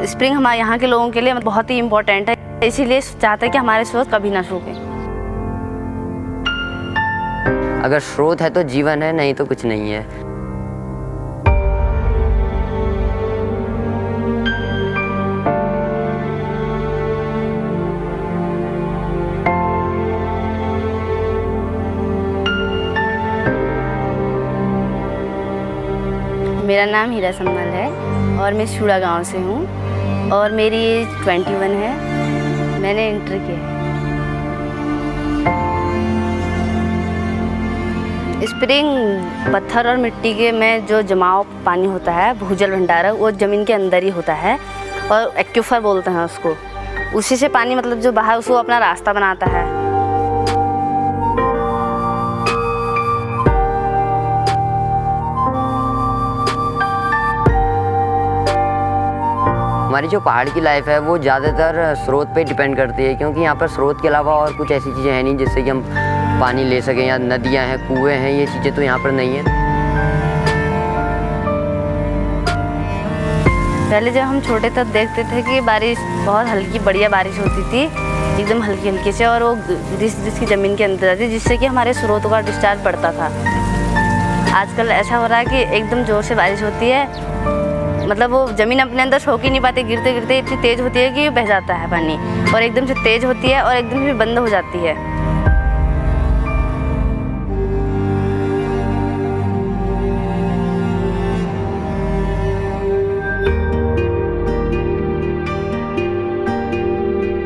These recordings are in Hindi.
स्प्रिंग हमारे यहाँ के लोगों के लिए बहुत ही इम्पोर्टेंट है, इसीलिए चाहते हैं कि हमारे स्रोत कभी ना सूखें। अगर स्रोत है तो जीवन है, नहीं तो कुछ नहीं है। मेरा नाम हीरा सम्मल है और मैं शूड़ा गांव से हूँ और मेरी एज 21 है। मैंने इंटर किया है। स्प्रिंग पत्थर और मिट्टी के में जो जमाव पानी होता है, भूजल भंडारण, वो ज़मीन के अंदर ही होता है और एक्यूफर बोलते हैं उसको। उसी से पानी मतलब जो बाहर उसको अपना रास्ता बनाता है। हमारी जो पहाड़ की लाइफ है वो ज़्यादातर स्रोत पे डिपेंड करती है, क्योंकि यहाँ पर स्रोत के अलावा और कुछ ऐसी चीज़ें हैं नहीं जिससे कि हम पानी ले सकें, या नदियाँ हैं, कुएँ हैं, ये चीज़ें तो यहाँ पर नहीं है। पहले जब हम छोटे तब देखते थे कि बारिश बहुत हल्की बढ़िया बारिश होती थी, एकदम हल्की हल्की से, और वो जिसकी ज़मीन के अंदर जाती, जिससे कि हमारे स्रोतों का डिस्चार्ज बढ़ता था। आजकल ऐसा हो रहा है कि एकदम जोर से बारिश होती है, मतलब वो ज़मीन अपने अंदर सोख ही नहीं पाती, गिरते गिरते इतनी तेज़ होती है कि बह जाता है पानी, और एकदम से तेज़ होती है और एकदम से बंद हो जाती है।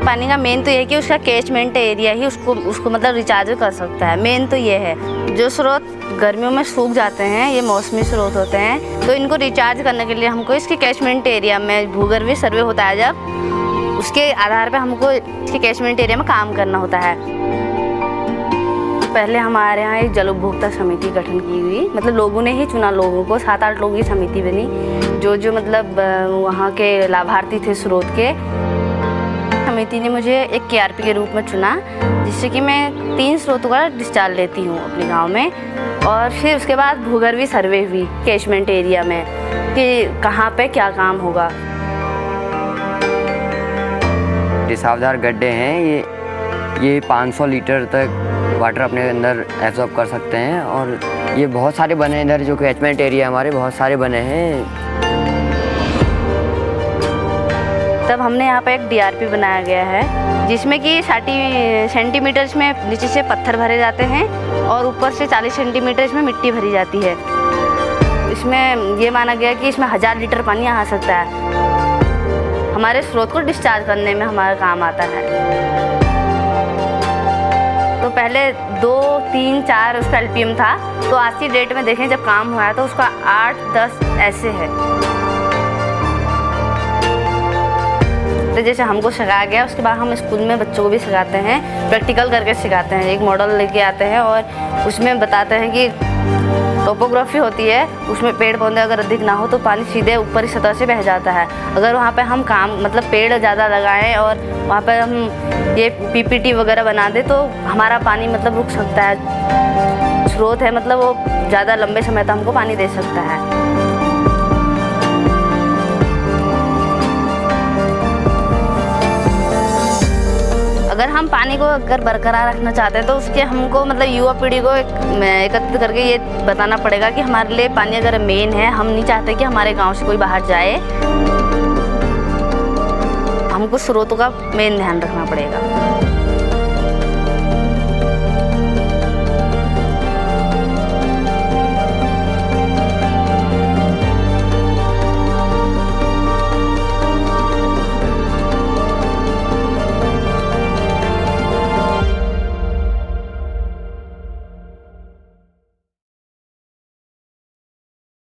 पानी का मेन तो ये है कि उसका कैचमेंट एरिया ही उसको मतलब रिचार्ज कर सकता है। मेन तो ये है। जो स्रोत गर्मियों में सूख जाते हैं, ये मौसमी स्रोत होते हैं, तो इनको रिचार्ज करने के लिए हमको इसके कैचमेंट एरिया में भूगर्भीय सर्वे होता है, जब उसके आधार पे हमको इसके कैचमेंट एरिया में काम करना होता है। पहले हमारे यहाँ एक जल उपभोक्ता समिति गठन की हुई, मतलब लोगों ने ही चुना, लोगों को 7-8 लोगों की समिति बनी, जो मतलब वहाँ के लाभार्थी थे स्रोत के। समिति ने मुझे एक KRP के रूप में चुना, जिससे कि मैं 3 स्रोतों का डिस्चार्ज लेती हूँ अपने गांव में। और फिर उसके बाद भूगर्भीय सर्वे हुई कैचमेंट एरिया में कि कहाँ पे क्या काम होगा। रिसावदार गड्ढे हैं, ये 500 लीटर तक वाटर अपने अंदर एब्जॉर्ब कर सकते हैं, और ये बहुत सारे बने इधर जो कैचमेंट एरिया हमारे बहुत सारे बने हैं। तब हमने यहाँ पे एक DRP बनाया गया है, जिसमें कि 60 सेंटीमीटर में नीचे से पत्थर भरे जाते हैं और ऊपर से 40 सेंटीमीटर में मिट्टी भरी जाती है। इसमें ये माना गया कि इसमें 1000 लीटर पानी आ सकता है। हमारे स्रोत को डिस्चार्ज करने में हमारा काम आता है। तो पहले 2, 3, 4 उसका LPM था, तो आज की डेट में देखें जब काम हुआ है तो उसका 8, 10 ऐसे है। तो जैसे हमको सिखाया गया, उसके बाद हम स्कूल में बच्चों को भी सिखाते हैं, प्रैक्टिकल करके सिखाते हैं। एक मॉडल लेके आते हैं और उसमें बताते हैं कि टोपोग्राफी होती है, उसमें पेड़ पौधे अगर अधिक ना हो तो पानी सीधे ऊपर ही सतह से बह जाता है। अगर वहाँ पे हम काम मतलब पेड़ ज़्यादा लगाएं और वहाँ पे हम ये PPT वगैरह बना दें तो हमारा पानी मतलब रुक सकता है। स्रोत है मतलब वो ज़्यादा लंबे समय तक हमको पानी दे सकता है। अगर हम पानी को अगर बरकरार रखना चाहते हैं तो उसके हमको मतलब युवा पीढ़ी को एकत्रित करके ये बताना पड़ेगा कि हमारे लिए पानी अगर मेन है, हम नहीं चाहते कि हमारे गांव से कोई बाहर जाए, हमको स्रोतों का मेन ध्यान रखना पड़ेगा।